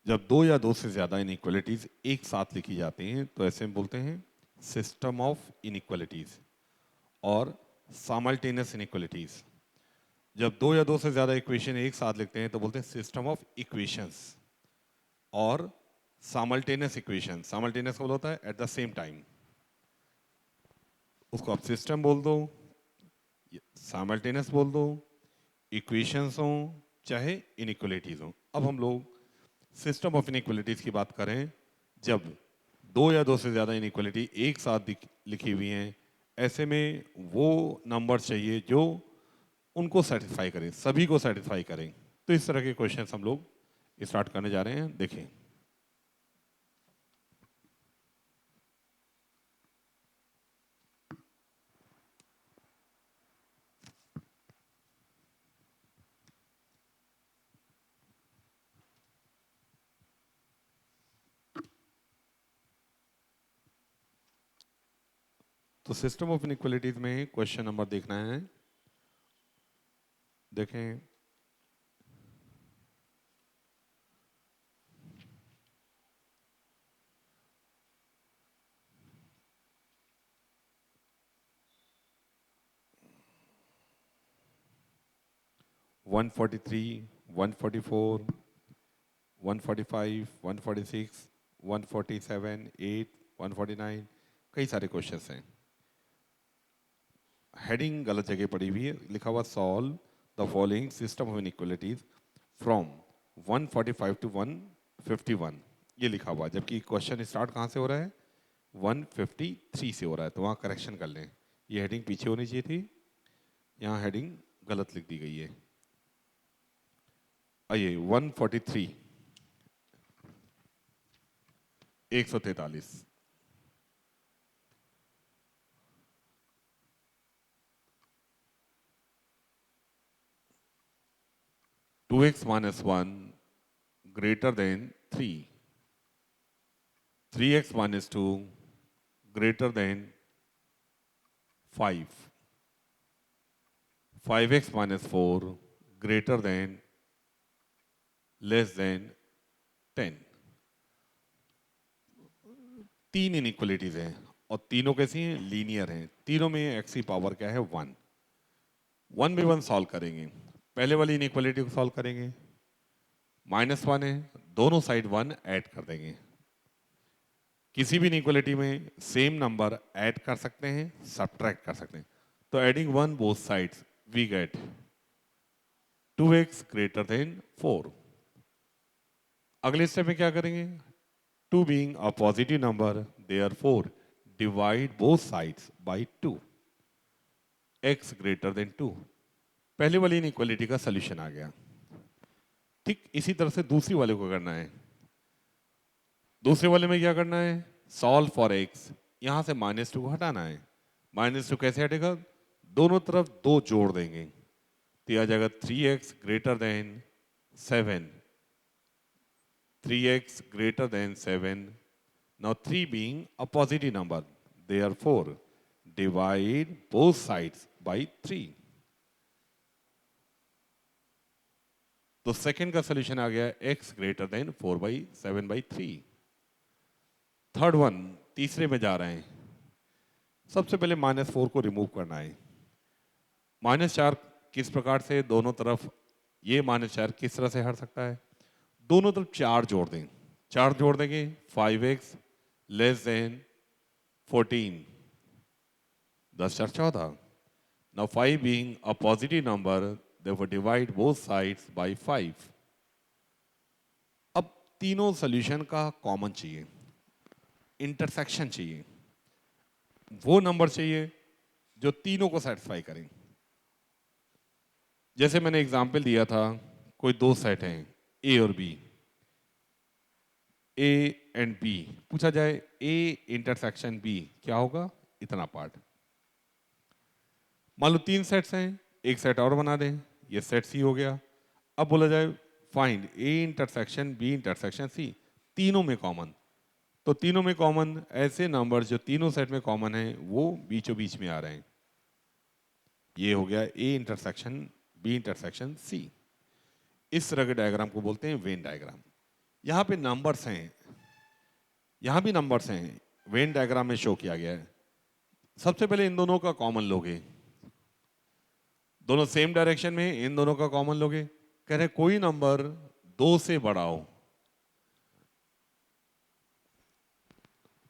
जब दो या दो से ज़्यादा इनइक्वालिटीज़ एक साथ लिखी जाती हैं तो ऐसे में बोलते हैं सिस्टम ऑफ इनइक्वालिटीज़ और सामल्टेनियस इनइक्वालिटीज़। जब दो या दो से ज़्यादा इक्वेशन एक साथ लिखते हैं तो बोलते हैं सिस्टम ऑफ इक्वेशंस और सामल्टेनियस इक्वेशन। सामल्टेनियस का मतलब होता है एट द सेम टाइम, उसको आप सिस्टम बोल दो, सामल्टेनियस बोल दो, इक्वेशंस हों चाहे इनइक्वालिटीज़ हों। अब हम लोग सिस्टम ऑफ इनइक्वालिटीज़ की बात करें जब दो या दो से ज़्यादा इनइक्वालिटी एक साथ लिखी हुई हैं, ऐसे में वो नंबर चाहिए जो उनको सेटिस्फाई करें, सभी को सेटिस्फाई करें। तो इस तरह के क्वेश्चन हम लोग स्टार्ट करने जा रहे हैं। देखें, तो सिस्टम ऑफ इनइक्वालिटीज में क्वेश्चन नंबर देखना है। देखें, वन 143, 144, 145, 146, 147, 8, 149, कई सारे क्वेश्चंस हैं। हेडिंग गलत जगह पड़ी हुई है, लिखा हुआ solve the following system of inequalities from 145 to 151, ये लिखा हुआ, जबकि क्वेश्चन स्टार्ट कहाँ से हो रहा है, 153 से हो रहा है। तो वहाँ करेक्शन कर लें, ये हेडिंग पीछे होनी चाहिए थी, यहाँ हेडिंग गलत लिख दी गई है। आइए 143, 143, 2x minus 1 greater than 3, 3x minus 2 greater than 5, 5x minus 4 greater than less than 10। तीन इनइक्वालिटीज हैं और तीनों कैसी हैं, लीनियर हैं। तीनों में x की पावर क्या है, 1। 1 बाई 1 सॉल्व करेंगे। पहले वाली इनइक्वालिटी को सॉल्व करेंगे, -1 है, दोनों साइड 1 ऐड कर देंगे। किसी भी इनइक्वालिटी में सेम नंबर ऐड कर सकते हैं, सब्ट्रैक्ट कर सकते हैं। तो adding 1 both sides we get 2x greater than 4। अगले स्टेप में क्या करेंगे, 2 being a positive number, therefore divide both sides by 2, x greater than 2। पहले वाली इनइक्वालिटी का सॉल्यूशन आ गया। ठीक इसी तरह से दूसरी वाले को करना है। दूसरे वाले में क्या करना है, सॉल्व फॉर x, यहां से -2 को हटाना है। -2 कैसे हटेगा, दोनों तरफ 2 जोड़ देंगे तो यह आ जाएगा 3x greater than 7, 3x greater than 7। Now 3 being a positive number, therefore divide both sides by 3। तो सेकंड का सॉल्यूशन आ गया x greater than 4/7/3। Third one, तीसरे में जा रहे हैं। सबसे पहले -4 को रिमूव करना है। -4 किस प्रकार से, दोनों तरफ ये -4 किस तरह से हट सकता है, दोनों तरफ 4 जोड़ दें। 4 जोड़ देंगे 5x less than 14, 10 4 14। Now 5 being a positive number, therefore divide both sides by 5। अब तीनों सॉल्यूशन का कॉमन चाहिए, इंटरसेक्शन चाहिए, वो नंबर चाहिए जो तीनों को सेटिस्फाई करें। जैसे मैंने एग्जाम्पल दिया था, कोई दो सेट हैं ए और बी, ए एंड बी, पूछा जाए ए इंटरसेक्शन बी क्या होगा, इतना पार्ट। मान लो 3 सेट्स हैं, एक सेट और बना दें, ये सेट सी हो गया। अब बोला जाए find A intersection B intersection C, तीनों में कॉमन। तो तीनों में कॉमन ऐसे नंबर जो तीनों सेट में कॉमन है वो बीचों बीच में आ रहे हैं। ये हो गया A intersection B intersection C. इस तरह के डायग्राम को बोलते हैं वेन डायग्राम। यहाँ पे नंबर्स हैं, यहाँ भी नंबर्स हैं, वेन डायग्राम में शो किया गया है। सबसे पहले इन दोनों का कॉमन लोगे, दोनों सेम डायरेक्शन में, इन दोनों का कॉमन लोगे। कह रहे कोई नंबर 2 से बड़ा हो।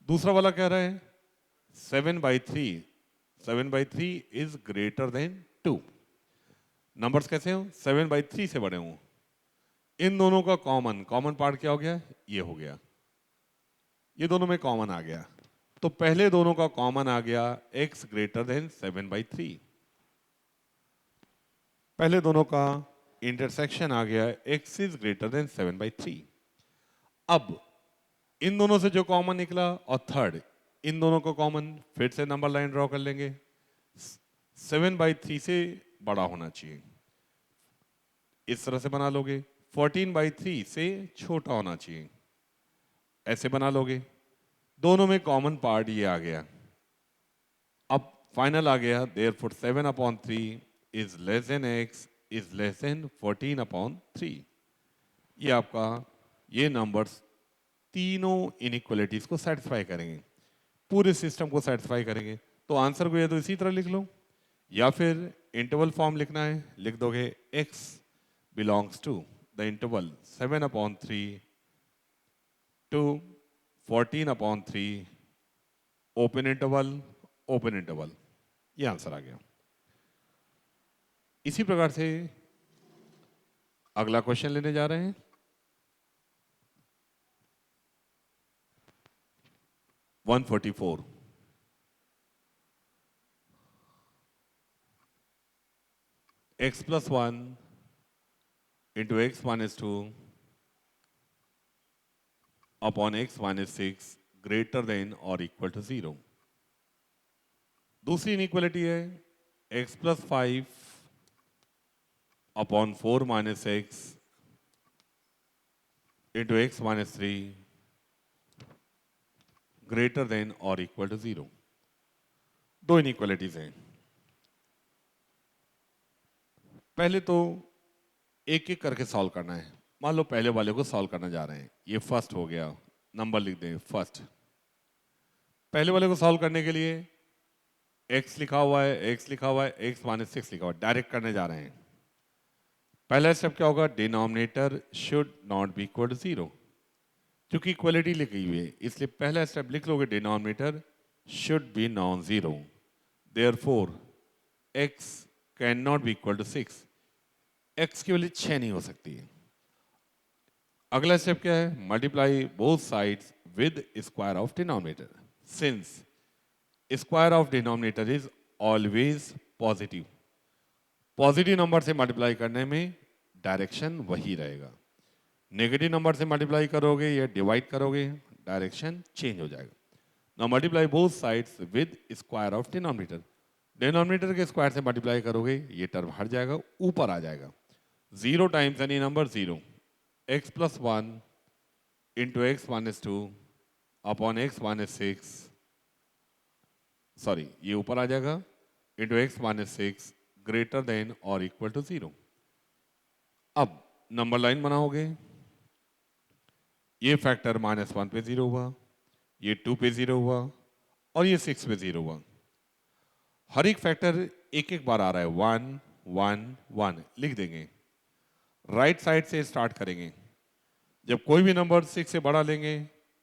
दूसरा वाला कह रहा है 7/3, 7/3 इज ग्रेटर देन 2। नंबर्स कैसे हो? 7/3 से बड़े हों। इन दोनों का कॉमन पार्ट क्या हो गया? ये हो गया, ये दोनों में कॉमन आ गया। तो पहले दोनों का कॉमन आ गया x ग्रेटर देन 7/3। पहले दोनों का इंटरसेक्शन आ गया x इज ग्रेटर देन 7/3। अब इन दोनों से जो कॉमन निकला और थर्ड, इन दोनों को कॉमन, फिर से नंबर लाइन ड्रॉ कर लेंगे। 7/3 से बड़ा होना चाहिए, इस तरह से बना लोगे। 14/3 से छोटा होना चाहिए, ऐसे बना लोगे। दोनों में कॉमन पार्ट ये आ गया। अब फाइनल आ गया, therefore 7/3 is less than x is less than 14/3। ये आपका, ये नंबर्स तीनों इनइक्वालिटीज को सेटिस्फाई करेंगे, पूरे सिस्टम को सेटिस्फाई करेंगे। तो आंसर को या तो इसी तरह लिख लो, या फिर इंटरवल फॉर्म लिखना है, लिख दोगे x belongs to the interval 7/3 to 14/3 open interval. ये आंसर आ गया। इसी प्रकार से अगला क्वेश्चन लेने जा रहे हैं। 144, x plus 1 into x minus 2 upon x minus 6 greater than or equal to 0। दूसरी इनइक्वालिटी है x plus 5 upon 4 minus x into x minus 3 greater than or equal to 0। दो इनइक्वालिटीज हैं। पहले तो एक एक करके सॉल्व करना है। मान लो पहले वाले को सॉल्व करना जा रहे हैं, ये फर्स्ट हो गया, नंबर लिख दें फर्स्ट। पहले वाले को सॉल्व करने के लिए x लिखा हुआ है, x लिखा हुआ है, x माइनस 6 लिखा हुआ है, डायरेक्ट करने जा रहे हैं। पहला स्टेप क्या होगा? Denominator should not be equal to 0। क्योंकि इक्वलिटी लिखी हुई है इसलिए पहला स्टेप लिख लोगे, denominator should be non zero, therefore x can not be equal to 6। x की वैल्यू 6 नहीं हो सकती है। अगला स्टेप क्या है? Multiply both sides with square of denominator, since square of denominator is always positive. Positive number से multiply करने में डायरेक्शन वही रहेगा। नेगेटिव नंबर से मल्टीप्लाई करोगे या डिवाइड करोगे, डायरेक्शन चेंज हो जाएगा। Now multiply both sides with square of denominator. Denominator के स्क्वायर से मल्टीप्लाई करोगे, ये टर्म हट जाएगा, ऊपर आ जाएगा। 0 times any number 0, x plus 1 into x minus 2 upon x minus 6, sorry ये ऊपर आ जाएगा, into x minus 6 greater than और इक्वल टू 0। अब नंबर लाइन बनाओगे, ये फैक्टर -1 पे 0 हुआ, ये 2 पे 0 हुआ और ये 6 पे 0 हुआ। हर एक फैक्टर एक एक बार आ रहा है, 1 1 1 लिख देंगे। राइट साइड से स्टार्ट करेंगे। जब कोई भी नंबर 6 से बड़ा लेंगे,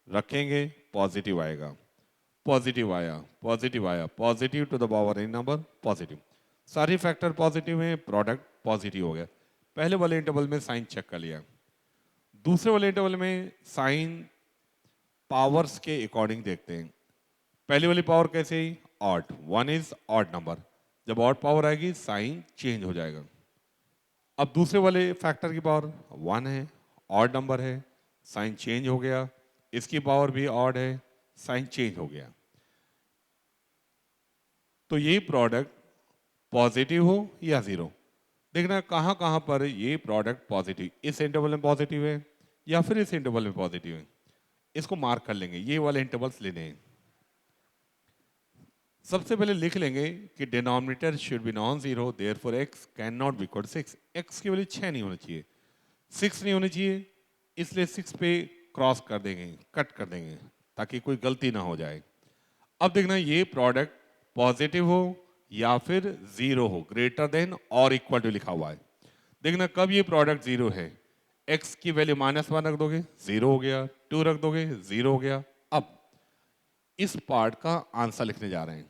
रखेंगे, पॉजिटिव आएगा, पॉजिटिव आया, पॉजिटिव आया, positive to the power any number positive. सारे फैक्टर पॉजिटिव हैं, प्रोडक्ट पॉजिटिव हो गया। पहले वाले इंटरवल में साइन चेक कर लिया। दूसरे वाले इंटरवल में साइन पावर्स के अकॉर्डिंग देखते हैं। पहली वाली पावर कैसे? Odd, 1 is odd number. जब ऑड पावर आएगी साइन चेंज हो जाएगा। अब दूसरे वाले फैक्टर की पावर 1 है, ऑड नंबर है, साइन चेंज हो गया। इसकी पावर भी ऑड है, साइन चेंज हो गया। तो ये प्रोडक्ट पॉजिटिव हो या जीरो, देखना कहां कहां पर ये प्रोडक्ट पॉजिटिव, इस इंटरवल में पॉजिटिव है या फिर इस इंटरवल में पॉजिटिव है। इसको मार्क कर लेंगे, ये वाले इंटरवल्स लेने हैं। सबसे पहले लिख लेंगे कि denominator should be non zero, therefore x can not be equal to 6। x की वैल्यू 6 नहीं होनी चाहिए, 6 नहीं होनी चाहिए, इसलिए 6 पे क्रॉस कर देंगे, कट कर देंगे ताकि कोई गलती ना हो जाए। अब देखना ये प्रोडक्ट पॉजिटिव हो या फिर जीरो हो, ग्रेटर देन और इक्वल टू लिखा हुआ है। देखना कब ये प्रोडक्ट जीरो है, x की वैल्यू -1 रख दोगे जीरो हो गया, 2 रख दोगे जीरो हो गया। अब इस पार्ट का आंसर लिखने जा रहे हैं,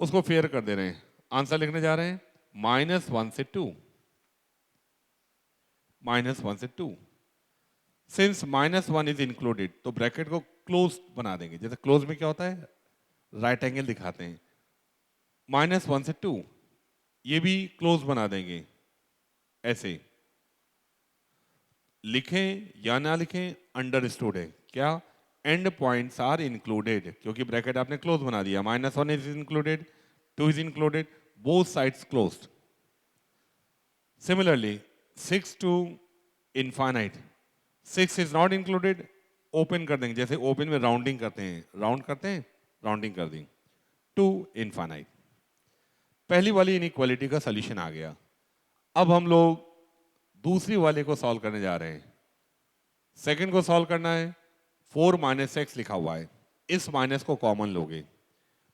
उसको फेयर कर दे रहे हैं, आंसर लिखने जा रहे हैं -1 से 2, -1 से 2। सिंस -1 इज इंक्लूडेड तो ब्रैकेट को क्लोज बना देंगे, जैसे क्लोज में क्या होता है, राइट एंगल दिखाते हैं। -1 से 2 ये भी क्लोज बना देंगे, ऐसे लिखें या ना लिखें अंडरस्टूड है क्या, एंड पॉइंट्स आर इंक्लूडेड, क्योंकि ब्रैकेट आपने क्लोज बना दिया। -1 is included, 2 is included, both sides closed. Similarly 6 to infinite, 6 is not included, open कर देंगे, जैसे ओपन में राउंडिंग करते हैं, राउंड करते हैं, राउंडिंग कर दी, 2 इनफाइनाइट। पहली वाली इनइक्वालिटी का सॉल्यूशन आ गया। अब हम लोग दूसरी वाले को सॉल्व करने जा रहे हैं। सेकंड को सॉल्व करना है, 4 - x लिखा हुआ है, इस माइनस को कॉमन लोगे,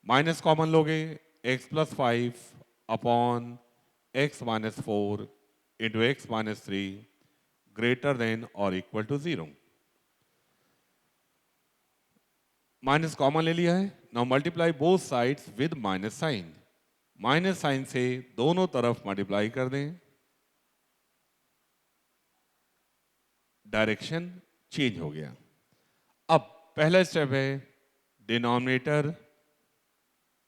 माइनस कॉमन लोगे, x + 5 upon x - 4 into x - 3 greater than और इक्वल टू 0। माइनस कॉमन ले लिया है, now multiply both sides with minus sign, minus sign से दोनों तरफ मल्टीप्लाई कर दें, डायरेक्शन चेंज हो गया। अब पहला स्टेप है, denominator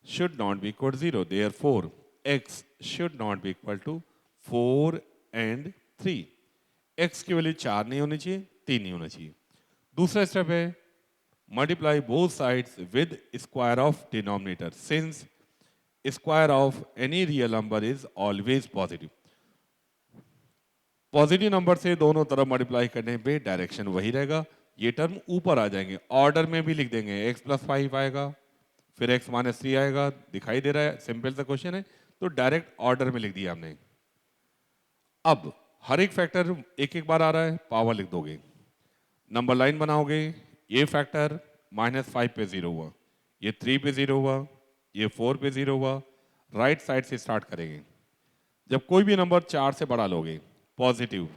should not be equal 0, therefore x should not be equal to 4 and 3। x की वैल्यू 4 नहीं होनी चाहिए, 3 नहीं होना चाहिए। दूसरा स्टेप है, multiply both sides with square of denominator, since square of any real number is always positive. Positive number से दोनों तरफ मल्टीप्लाई करने पे डायरेक्शन वही रहेगा, ये टर्म ऊपर आ जाएंगे, ऑर्डर में भी लिख देंगे, x + 5 आएगा, फिर x - 3 आएगा, दिखाई दे रहा है, सिंपल सा क्वेश्चन है, तो डायरेक्ट ऑर्डर में लिख दिया हमने। अब हर एक फैक्टर एक एक बार आ रहा है, पावर लिख दोगे, नंबर लाइन बनाओगे, ये फैक्टर -5 पे 0 हुआ, ये 3 पे 0 हुआ, ये 4 पे 0 हुआ, राइट साइड से स्टार्ट करेंगे। जब कोई भी नंबर 4 से बड़ा लोगे पॉजिटिव,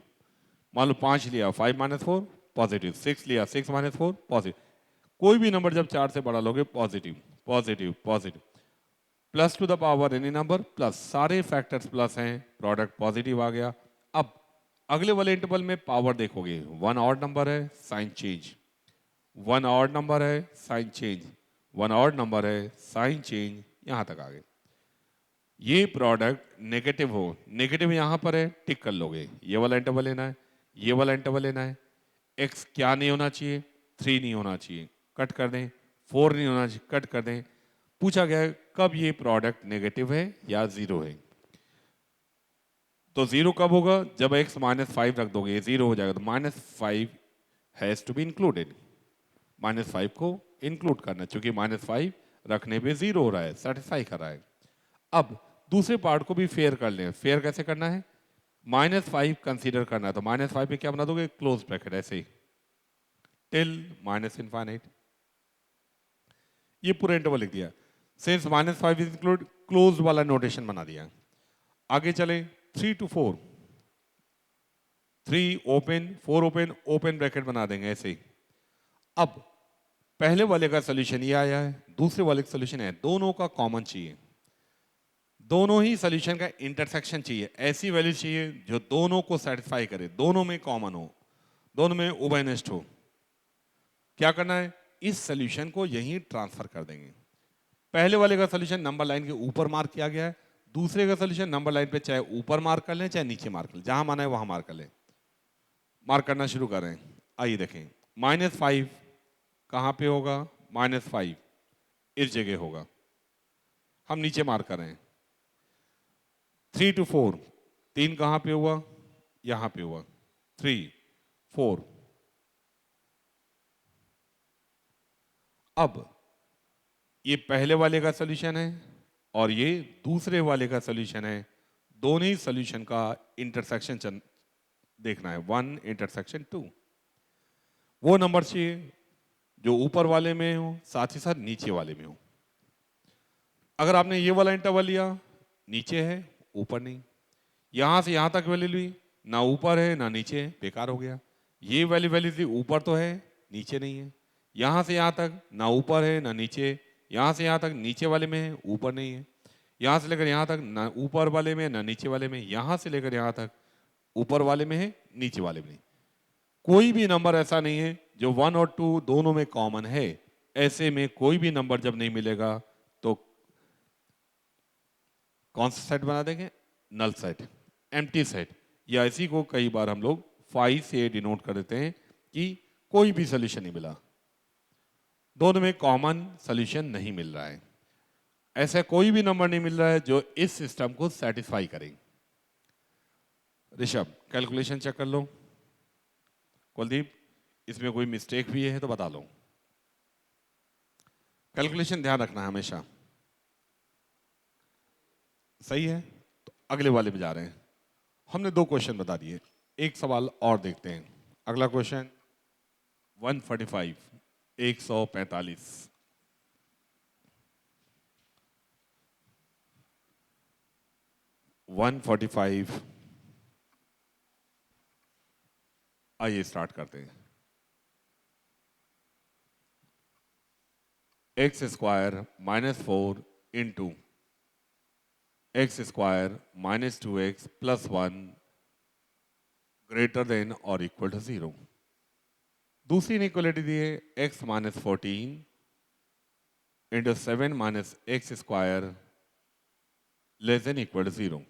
मान लो 5 लिया, 5 - 4 पॉजिटिव, 6 लिया, 6 - 4 पॉजिटिव, कोई भी नंबर जब 4 से बड़ा लोगे positive positive positive, plus two the power any number plus, सारे फैक्टर्स प्लस हैं, प्रोडक्ट पॉजिटिव आ गया। अब अगले वाले इंटरवल में पावर देखोगे, 1 ऑड नंबर है, साइन चेंज, 1 ऑड नंबर है, साइन चेंज, 1 ऑड नंबर है, साइन चेंज, यहां तक आ गए। ये प्रोडक्ट नेगेटिव हो, नेगेटिव यहां पर है, टिक कर लोगे, ये वाला इंटरवल लेना है, ये वाला इंटरवल लेना है, x क्या नहीं होना चाहिए, 3 नहीं होना चाहिए, कट कर दें, 4 नहीं होना चाहिए, कट कर दें। पूछा गया है कब ये प्रोडक्ट नेगेटिव है या 0 है, तो 0 कब होगा, जब x - 5 रख दोगे, ये 0 हो जाएगा, तो -5 हैज टू बी इंक्लूडेड, -5 को इंक्लूड करना, क्योंकि -5 रखने पे 0 हो रहा है, सेटिस्फाई कर रहा है। अब दूसरे पार्ट को भी फेयर कर लें, फेयर कैसे करना है, -5 कंसीडर करना है, तो -5 पे क्या बना दोगे, क्लोज ब्रैकेट, ऐसे ही टिल -इनफाइनाइट, ये पूरा इंटरवल लिख दिया, सिंस -5 इज इंक्लूड, क्लोज वाला नोटेशन बना दिया। आगे चले 3 to 4, 3 open 4 open, open bracket बना देंगे ऐसे ही। अब पहले वाले का सोल्यूशन ये आया है, दूसरे वाले का सोल्यूशन है, दोनों का कॉमन चाहिए, दोनों ही सोल्यूशन का इंटरसेक्शन चाहिए, ऐसी वैल्यू चाहिए जो दोनों को सेटिस्फाई करे, दोनों में कॉमन हो, दोनों में उभयनिष्ठ हो। क्या करना है, इस सोल्यूशन को यहीं ट्रांसफर कर देंगे। पहले वाले का सोल्यूशन नंबर लाइन के ऊपर मार्क किया गया है, दूसरे का सोल्यूशन नंबर लाइन पे चाहे ऊपर मार्क कर लें चाहे नीचे मार्क कर लें, जहां माना है वहां मार्क कर लें। मार्क करना शुरू करें, आइए देखें, -5 कहां पे होगा, -5 इस जगह होगा, हम नीचे मार्क कर रहे हैं। 3 to 4, 3 कहां पे हुआ, यहां पे हुआ, 3 4। अब ये पहले वाले का सोल्यूशन है और ये दूसरे वाले का सोल्यूशन है, दोनों ही सोल्यूशन का इंटरसेक्शन देखना है, 1 इंटरसेक्शन 2। वो नंबर चाहिए जो ऊपर वाले में हो, साथ ही साथ नीचे वाले में हो। अगर आपने ये वाला इंटरवल लिया, नीचे है ऊपर नहीं, यहां से यहां तक वैल्यू ली, ना ऊपर है ना नीचे है, बेकार हो गया। ये वैल्यू थी, ऊपर तो है नीचे नहीं है। यहां से यहां तक ना ऊपर है ना नीचे, यहां से यहां तक नीचे वाले में है ऊपर नहीं है, यहां से लेकर यहां तक ना ऊपर वाले में ना नीचे वाले में, यहां से लेकर यहां तक ऊपर वाले में है नीचे वाले में नहीं। कोई भी नंबर ऐसा नहीं है जो 1 और 2 दोनों में कॉमन है। ऐसे में कोई भी नंबर जब नहीं मिलेगा तो कौन सा सेट बना देंगे? नल सेट, एम्प्टी सेट, या इसी को कई बार हम लोग फाई से डिनोट कर देते हैं कि कोई भी सोल्यूशन नहीं मिला, दोनों में कॉमन सोल्यूशन नहीं मिल रहा है। ऐसा कोई भी नंबर नहीं मिल रहा है जो इस सिस्टम को सेटिस्फाई करे। ऋषभ, कैलकुलेशन चेक कर लो। कुलदीप, इसमें कोई मिस्टेक भी है तो बता लो। कैलकुलेशन ध्यान रखना है हमेशा। सही है, तो अगले वाले में जा रहे हैं। हमने 2 क्वेश्चन बता दिए, एक सवाल और देखते हैं। अगला क्वेश्चन 145, 145। 145, आइए स्टार्ट करते हैं। X square minus 4 into X square minus 2x plus 1 greater than और इक्वल टू 0। दूसरी इनइक्वालिटी दी है x minus 14 into 7 minus X square less than equal to 0।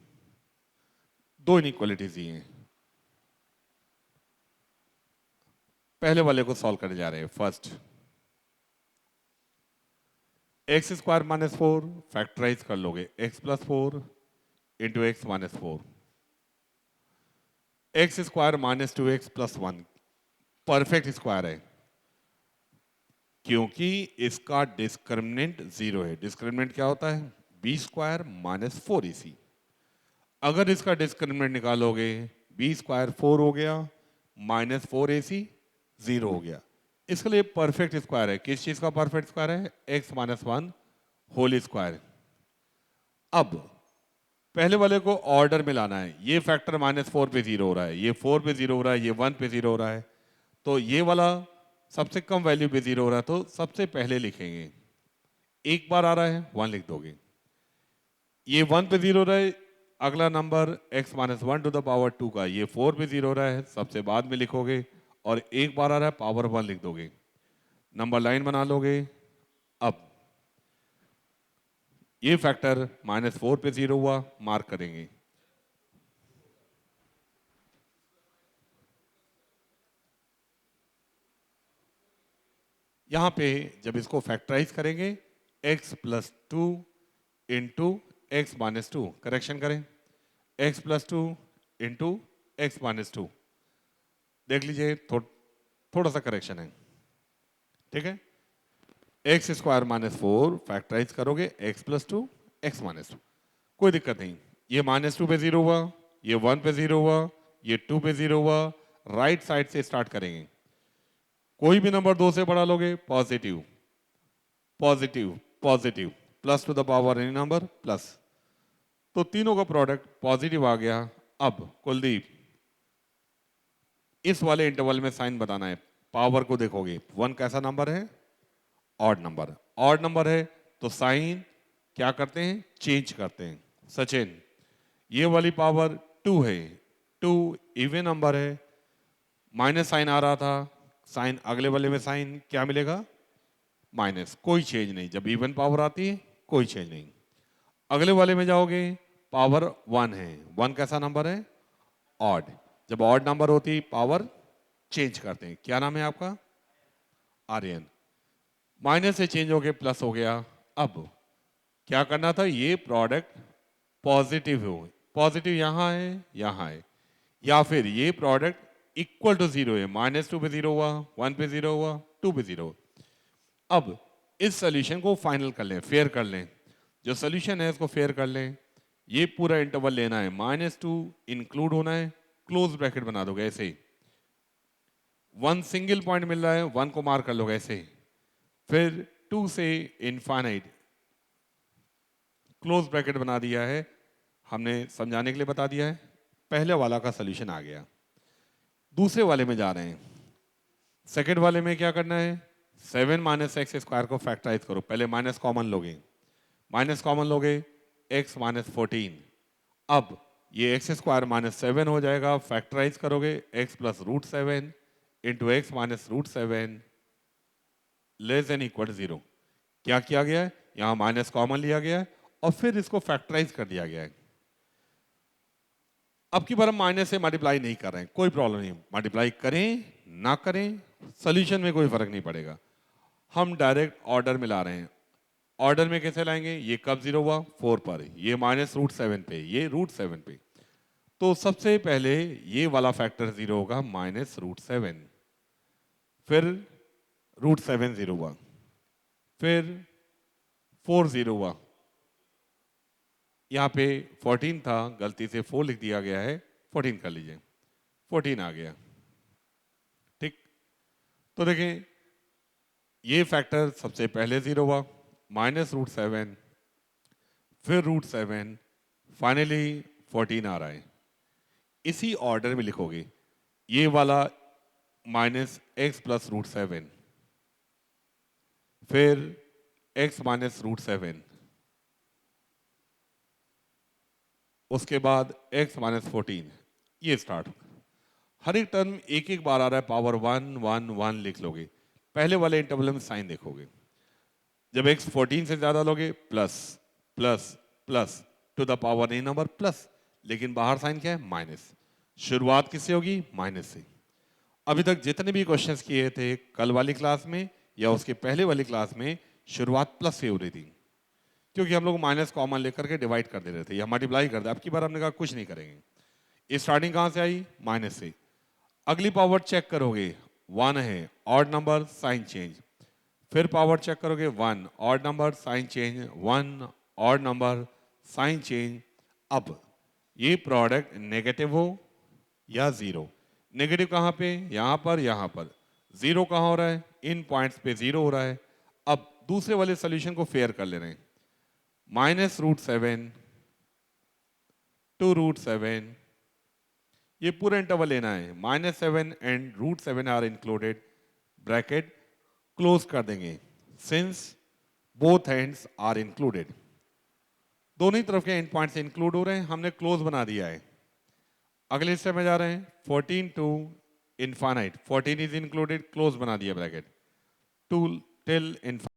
2 inequalities दी हैं। पहले वाले को सॉल्व करने जा रहे हैं। First, X square minus 4 factorise कर लोगे, x plus 4 into x minus 4, X square minus 2x plus 1 perfect square है क्योंकि इसका डिस्क्रिमिनेंट 0 है। डिस्क्रिमिनेंट क्या होता है? B square minus 4ac। अगर इसका डिस्क्रिमिनेंट निकालोगे, बी स्क्वायर 4 हो गया माइनस 4ac 0 हो गया। इसके लिए परफेक्ट स्क्वायर है। किस चीज का परफेक्ट स्क्वायर है? x minus 1 whole square. अब पहले वाले को ऑर्डर में लाना है। ये फैक्टर माइनस 4 पे 0 हो रहा है, ये 4 पे 0 हो रहा है, ये 1 पे 0 हो रहा है, तो ये वाला सबसे कम वैल्यू पे 0 हो रहा है, तो सबसे पहले लिखेंगे। एक बार आ रहा है 1 लिख दोगे, ये 1 पे 0 हो रहा है, अगला number x minus 1 to the power 2 का ये 4 पे 0 हो रहा है, सबसे बाद में लिखोगे, और एक बार आ रहा है पावर 1 लिख दोगे, नंबर लाइन बना लोगे। अब ये फैक्टर माइनस 4 पे 0 हुआ, मार्क करेंगे। यहां पे जब इसको फैक्टराइज करेंगे, x plus 2 into x minus 2, correction करें, x plus 2 into x minus 2, देख लीजिए थोड़ा सा करेक्शन है, ठीक है। एक्स स्क्वायर माइनस 4 फैक्टराइज करोगे, x प्लस 2 एक्स माइनस 2, कोई दिक्कत नहीं। ये माइनस 2 पे 0 हुआ, ये 1 पे 0 हुआ, ये 2 पे 0 हुआ, राइट साइड से स्टार्ट करेंगे। कोई भी नंबर 2 से बढ़ा लोगे, positive positive positive, plus two the power any number plus, तो तीनों का प्रोडक्ट पॉजिटिव आ गया। अब कुलदीप, इस वाले इंटरवल में साइन बताना है। पावर को देखोगे, 1 कैसा नंबर है? Odd number. ऑड नंबर है तो साइन क्या करते हैं? चेंज करते हैं। सचिन, ये वाली पावर 2 है, 2 इवन नंबर है, माइनस साइन आ रहा था, साइन अगले वाले में साइन क्या मिलेगा? माइनस, कोई चेंज नहीं। जब इवन पावर आती है कोई चेंज नहीं। अगले वाले में जाओगे, पावर 1 है, 1 कैसा नंबर है? ऑड। जब ऑड नंबर होती पावर चेंज करते हैं। क्या नाम है आपका? आर्यन। माइनस से चेंज हो गया, प्लस हो गया। अब क्या करना था? ये प्रोडक्ट पॉजिटिव हो, पॉजिटिव यहां है यहां है, या फिर ये प्रोडक्ट इक्वल टू 0 है, माइनस 2 पे 0 हुआ, 1 पे 0 हुआ, 2 पे 0। अब इस सोल्यूशन को फाइनल कर लें, फेयर कर लें। जो सोल्यूशन है इसको फेयर कर लें। ये पूरा इंटरवल लेना है, -2 इंक्लूड होना है, क्लोज ब्रैकेट बना दोगे ऐसे, 1 सिंगल पॉइंट मिल रहा है, 1 को मार्क कर लो ऐसे, फिर 2 से इनफाइनाइट क्लोज ब्रैकेट बना दिया है, हमने समझाने के लिए बता दिया है। पहले वाला का सोल्यूशन आ गया। दूसरे वाले में जा रहे हैं। सेकंड वाले में क्या करना है, 7 माइनस एक्स स्क्वायर को फैक्टराइज करो। पहले माइनस कॉमन लोगे, माइनस कॉमन लोगे एक्स माइनस 14। अब ये एक्स स्क्वायर माइनस 7 हो जाएगा, फैक्टराइज करोगे x plus root 7 into x minus root 7 less than equal 0। क्या किया गया है, यहां माइनस कॉमन लिया गया है और फिर इसको फैक्टराइज कर दिया गया है। अब की बार हम माइनस से मल्टीप्लाई नहीं कर रहे हैं, कोई प्रॉब्लम नहीं, मल्टीप्लाई करें ना करें सोल्यूशन में कोई फर्क नहीं पड़ेगा। हम डायरेक्ट ऑर्डर में ला रहे हैं। ऑर्डर में कैसे लाएंगे, ये कब 0 हुआ, 4 पर, ये माइनस रूट 7 पे, ये रूट 7 पे। तो सबसे पहले ये वाला फैक्टर 0 होगा, माइनस रूट 7, फिर रूट 7 0 हुआ, फिर 4 0 हुआ, यहाँ पे 14 था, गलती से 4 लिख दिया गया है, 14 कर लीजिए, 14 आ गया। ठीक, तो देखें ये फैक्टर सबसे पहले 0 हुआ, माइनस रूट 7, फिर रूट 7, फाइनली 14 आ रहा है। इसी ऑर्डर में लिखोगे, ये वाला माइनस एक्स प्लस रूट 7, फिर एक्स माइनस रूट 7, उसके बाद x माइनस 14, ये स्टार्ट। हर एक टर्म एक एक बार आ रहा है, पावर 1 1 1 लिख लोगे। पहले वाले इंटरवल में साइन देखोगे, जब x 14 से ज्यादा लोगे plus plus plus two the power नहीं नंबर प्लस, लेकिन बाहर साइन क्या है, माइनस। शुरुआत किससे होगी, माइनस से। अभी तक जितने भी क्वेश्चंस किए थे कल वाली क्लास में या उसके पहले वाली क्लास में, शुरुआत प्लस से हो रही थी, क्योंकि हम लोग माइनस कॉमन लेकर के डिवाइड कर दे रहे थे या मल्टीप्लाई कर दे। अब की बार हमने कहा कुछ नहीं करेंगे। स्टार्टिंग कहाँ से आई, माइनस से। अगली पावर चेक करोगे, 1 है, ऑड नंबर साइन चेंज, फिर पावर चेक करोगे 1, odd number sign change, 1 odd number sign change. अब ये प्रोडक्ट नेगेटिव हो या 0, नेगेटिव कहाँ पे, यहाँ पर, यहाँ पर। 0 कहाँ हो रहा है, इन पॉइंट्स पे 0 हो रहा है। अब दूसरे वाले सोल्यूशन को फेयर कर ले रहे हैं, माइनस रूट 7 टू रूट 7, ये पूरा इंटरवल लेना है, minus 7 and root 7 are included, bracket close कर देंगे, since both ends are included. दोनों ही तरफ के एंड पॉइंट्स इंक्लूड हो रहे हैं, हमने क्लोज बना दिया है। अगले स्टेप में जा रहे हैं, 14 to infinite, 14 is included, close बना दिया ब्रैकेट, टू टिल इनफाइनाइट।